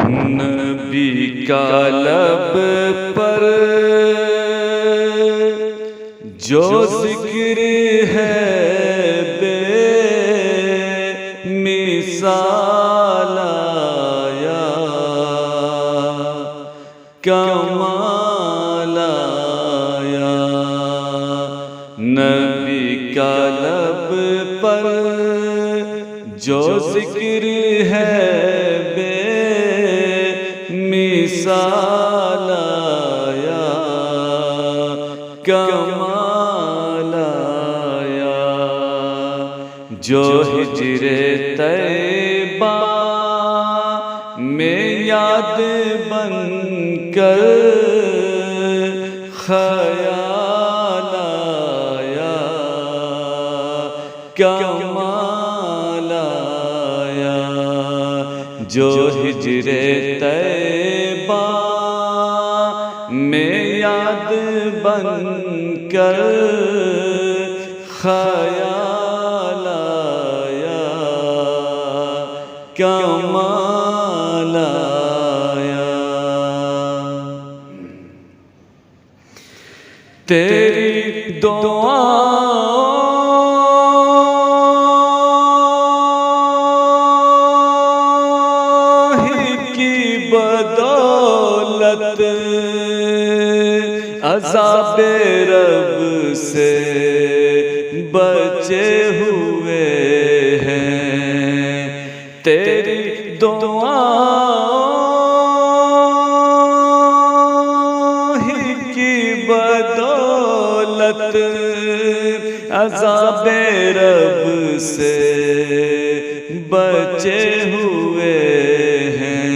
नबी का लब पर जो जिक्र है बेमिसाल आया, कमाल आया। नबी का लब पर जो जिक्र है बेमिसाल आया, कमाल आया। जो हिजरे तैबा में याद बनकर ख़याल आया, कमाल आया। जो हिजरे तैबा में याद बनकर ख़याल आया, कमाल आया। तेरी दुआ बदौलत अज़ाबे रब से बचे हुए हैं। तेरी दुआ ही की बदौलत अज़ाबे रब से बचे हुए हैं।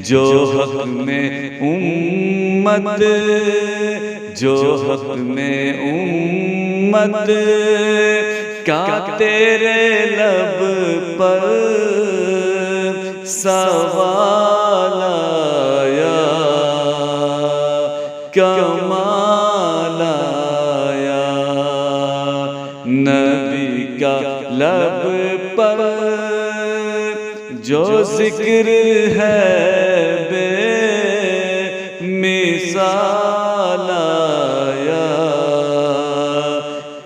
जो हक में उम्मत, जो हक में उम्मत का तेरे लब पर सवाल आया, कमाल आया। नबी का लब पर जो जिक्र है बेमिसाल आया,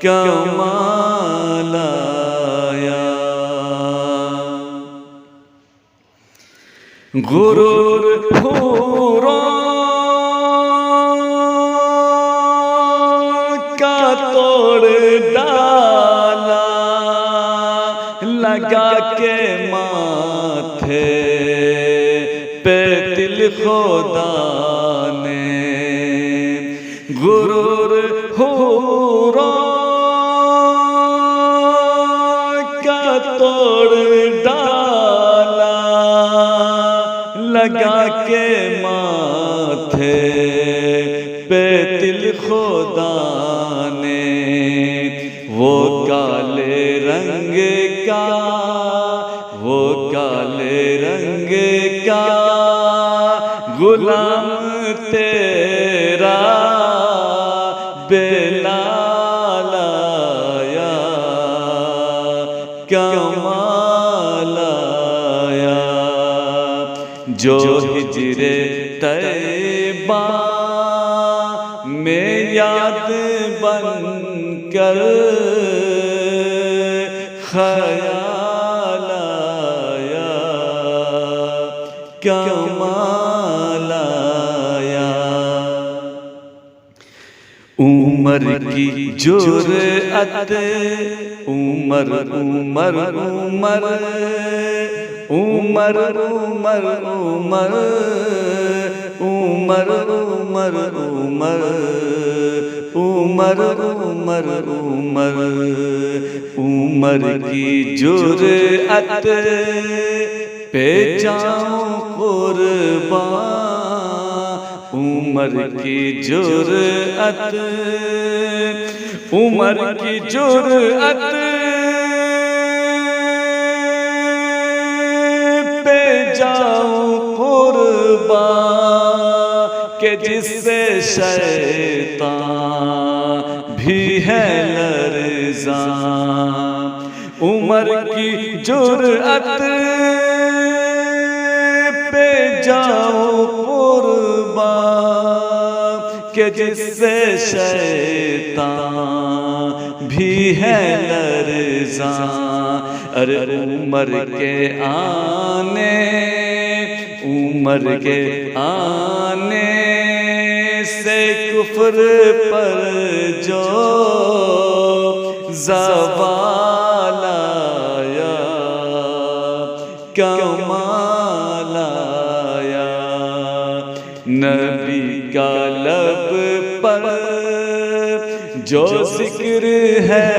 कमाल आया। गुरूर हूरों का तोड़ डाला, लगा के माथे पे दिल खुदा ने। गुरूर हूरों का तोड़ डाला, लगा के माथे पे दिल खुदा ने। वो काले रंग का, वो काले रंग का गुलाम तेरा बेलाल आया, कमाल आया। जो हिजरे तैबा में याद बनकर ख़याल आया, कमाल आया। उमर की जुरअत, उमर उमर उमर उमर उमर उमर उमर उमर उमर उमर उमर उमर उमर की जुरअत पे जाऊं कुर्बान। उमर की जुरअत, उमर की जुरअत पे जाऊं कुर्बान के जिससे शैतान भी है लर्ज़ा। उमर की जुरअत जाऊं कुर्बान के जिससे शैतान भी है लरज़ां। अरे उमर के आने से कुफ्र पर जो ज़वाल आया, कमाल आया। नबी का लब पर जो जिक्र है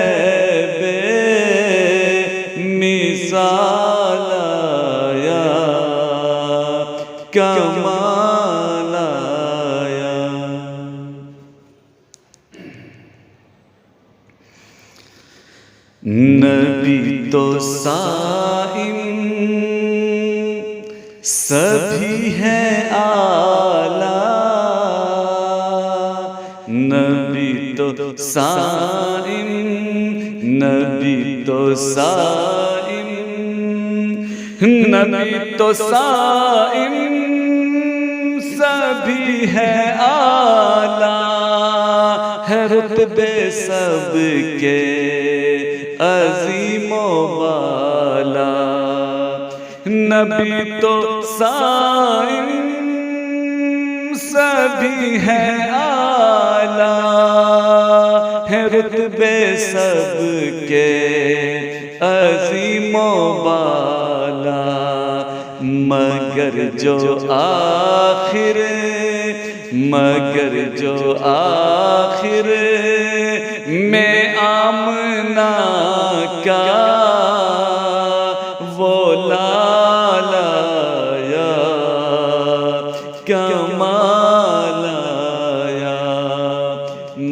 बेमिसाल आया, कमाल आया। नबी तो साइम सभी है आला, नबी तो साइम, नबी तो साइम, नबी तो साइम सभी है आला, है रुतबे सबके अज़ीम वाला। नबी तो साइम सभी है आला, है रुतबे सबके अज़ीम वाला। मगर जो आखिर में आमना का वो लाल आया, कमाल आया।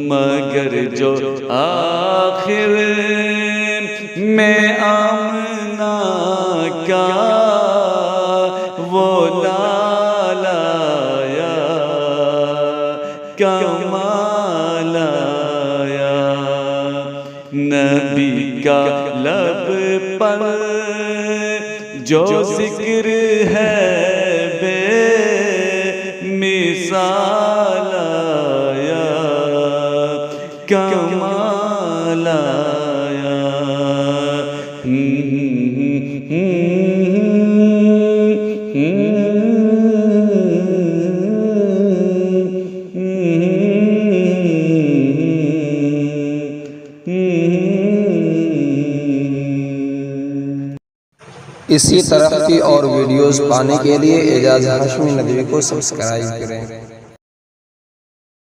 मगर जो आखिर में आमना का वो लाल आया, कमाल आया। नबी का लब पर जो जिक्र है बेमिसाल आया, कमाल आया। इसी तरह की और वीडियोस पाने के लिए एजाज हाशमी नदवी को सब्सक्राइब करें।